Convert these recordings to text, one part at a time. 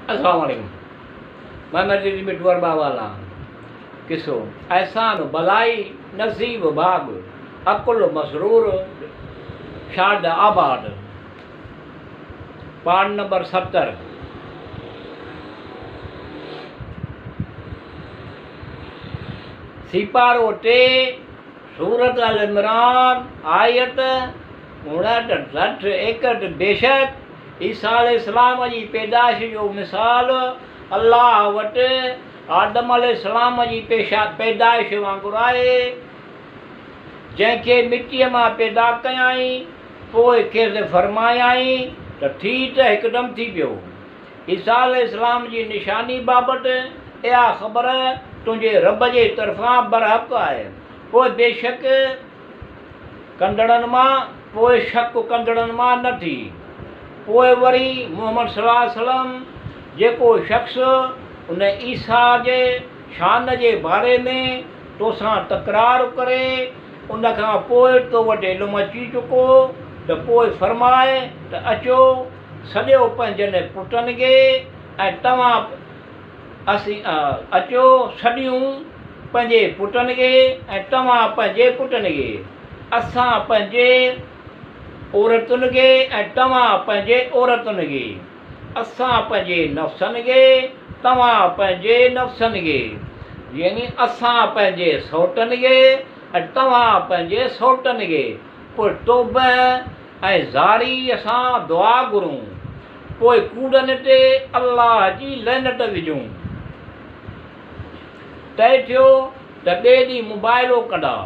अस्सलाम वालेकुम। मैं मस्जिद मिटवर बावाला किसो एहसान भलाई नसीब भाग अकुल मसरूर शाद आबाद पाठ नंबर 70। सिपारो 3 सूरत अल इमरान आयत 59 61। बेशक ईसा अलैहिस्सलाम जी पैदाइश जो मिसाल अल्लाह वटि आदम अलैहिस्सलाम जी पैदाइश वांगुरु आहे, जंहिंखे मिटीअ मां पैदा कयाई पोइ खेसि फरमायाई त थी त हिकदमि थी पियो। ईसा अलैहिस्सलाम जी निशानी बाबति इहा ख़बर तुंहिंजे रब जे तरफ़ां बरहक़ आहे। पोइ बेशक कंदड़नि मां पोइ शक कंदड़नि मां न थी। पोइ वरी मुहम्मद सल्लल्लाहु अलैहि वसल्लम जेको शख़्स उन ईसा जे शान जे बारे में तोसां तकरार करे उन खां पोइ तो वटि इल्मु अची चुको त पोइ फरमाए त अचो सॼो पंहिंजनि पुटनि खे ऐं तव्हां अचो सॼियूं पंहिंजे पुटनि खे ऐं तव्हां पंहिंजे पुटनि खे, असां पंहिंजे औरतुनि खे ऐं तव्हां पंहिंजे औरतुनि खे, असां पंहिंजे नफ़्सनि खे तव्हां पंहिंजे नफ़्सनि खे, यानी असां पंहिंजे सौटनि खे ऐं तव्हां पंहिंजे सौटनि खे। पोइ तौबा ऐं ज़ारी असां दुआ घुरूं, पोइ कूड़नि ते अल्लाह जी लहनत विझूं। तय थियो त ॿिए ॾींहुं मोबाइलो कढा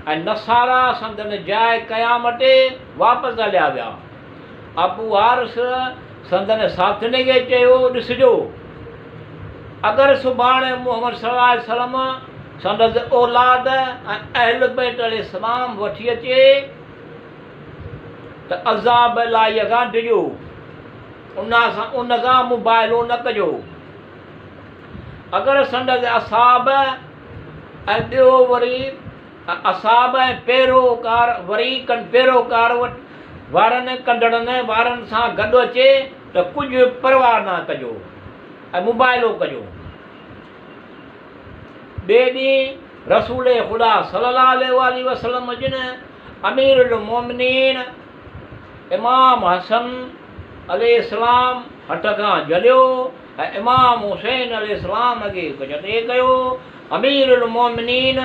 ऐं नसारा संदन जाइ क़याम ते वापसि हलिया विया। अबू हारिस संदन साथियुनि खे चयो, ॾिसिजो अगरि सुभाणे मुहम्मद सल्लल्लाहु अलैहि वसल्लम संदसि औलाद ऐं अहल बैत अलैहिस्सलाम वठी अचे त अज़ाब अलाही खां डिॼो, उन खां मोबाइलो न कजो। अगरि संदसि असाब ऐं ॿियो वरी असाब ऐं पैरोकार वरी पैरोकार वारनि कंदड़नि वारनि सां गॾु अचे त कुझु परवाह न कजो ऐं मोबाइलो कजो। ॿिए ॾींहुं रसूल ख़ुदा सल्लल्लाहु अलैहि वसल्लम जिन अमीरुल मोमिनीन इमाम हसन अलैहिस्सलाम हथ खां जलियो ऐं इमाम हुसैन अलैहिस्सलाम खे जॾहिं कयो। अमीरुल मोमिनीन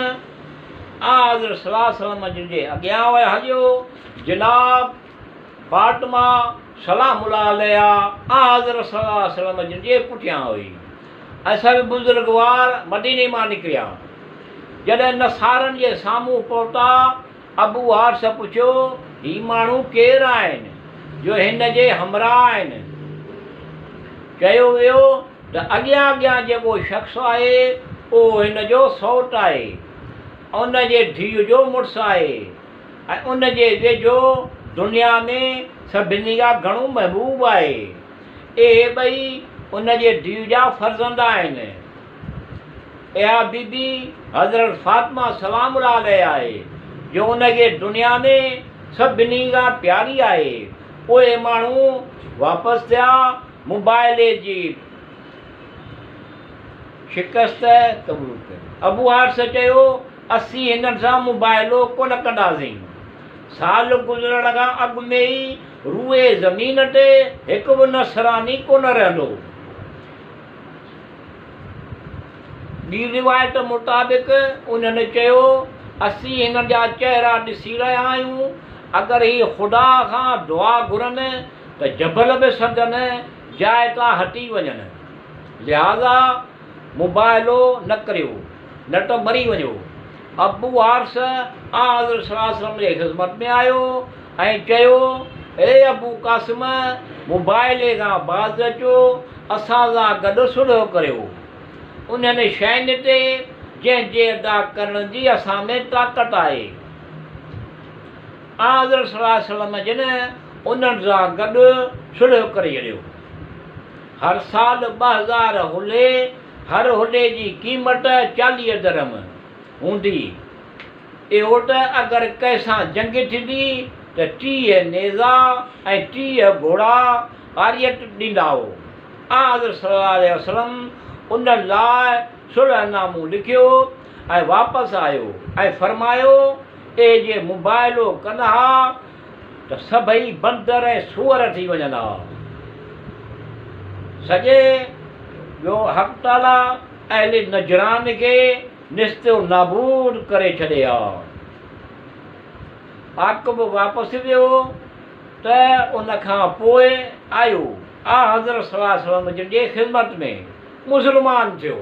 हज़रत सल्लल्लाहु अलैहि वसल्लम जे अॻियां हलियो। जनाब फातिमा सलामुल्लाह अलैहा हज़रत सल्लल्लाहु अलैहि वसल्लम जे पुठियां हुई ऐं सभु बुज़ुर्गवार मदीने मां निकिरिया। जॾहिं नसारनि जे साम्हूं पहुता, अबू हारिस पुछियो, ही माण्हू केरु आहिनि जो हिन जे हमराह आहिनि? चयो वियो त अॻियां अॻियां जेको शख़्स आहे उहो हिन जो सौटु आहे, उन जे धीउ जो मुड़ुसु आहे ऐं उन जे वेझो दुनिया में सभिनी खां घणो महबूब आहे। इहे ॿई उन जे धीउ जा फ़र्ज़ंद आहिनि। इहा बीबी हज़रत फातिमा सलामुल्लाह अलैहा आहे जो उनखे दुनिया में सभिनी खां प्यारी आहे। उहे माण्हू वापसि थिया, मोबाइल जी शिकस्त क़बूल कई। अबू हारिस चयो, असीं हिननि सां मोबाइलो कोन कंदासीं। साल गुज़रण खां अॻु में ई रूए ज़मीन ते हिकु बि नसरानी कोन रहंदो। ॿी रिवायत मुताबिक़ उन्हनि चयो, असीं हिननि जा चहिरा ॾिसी रहिया आहियूं। अगरि हीअ ख़ुदा खां दुआ घुरनि त जबल बि सदनि जाइ तां हटी वञनि, लिहाज़ा मोबाइलो न करियो न त मरी वञो। अबू हारिस हज़रत सल्लल्लाहु अलैहि वसल्लम जे ख़िदमत में आयो ऐं चयो, हे अबू क़ासिम, मोबाइल खां बाज़ अचो, असां सां गॾु सुलह करियो उन्हनि शयुनि ते जंहिंजे अदा करण जी असां में ताक़त आहे। हज़रत सल्लल्लाहु अलैहि वसल्लम जिन उन्हनि सां गॾु सुलह करे छॾियो। हर साल 2000 हुले, हर हुले जी क़ीमत 40 दरहम हूंदी। इहो त अगरि कंहिंसां जंग थींदी त 30 नेज़ा ऐं 30 घोड़ा आरियत ॾींदा हो। हज़रत सल्लल्लाहु अलैहि वसल्लम उन लाइ सुलहनामो लिखियो ऐं वापसि आयो ऐं फरमायो ए जे मुबाइलो कंदा त सभई बंदर ऐं सूअर थी वञंदा। सॼे ॿियो हक़ ताला अहले नजरान खे निस्तो नाबूद करे छॾे हा। आक़िब वापसि वियो त उन खां पोइ आयो हज़रत सल्लल्लाहु अलैहि वसल्लम जे ख़िदमत में मुस्लमान थियो।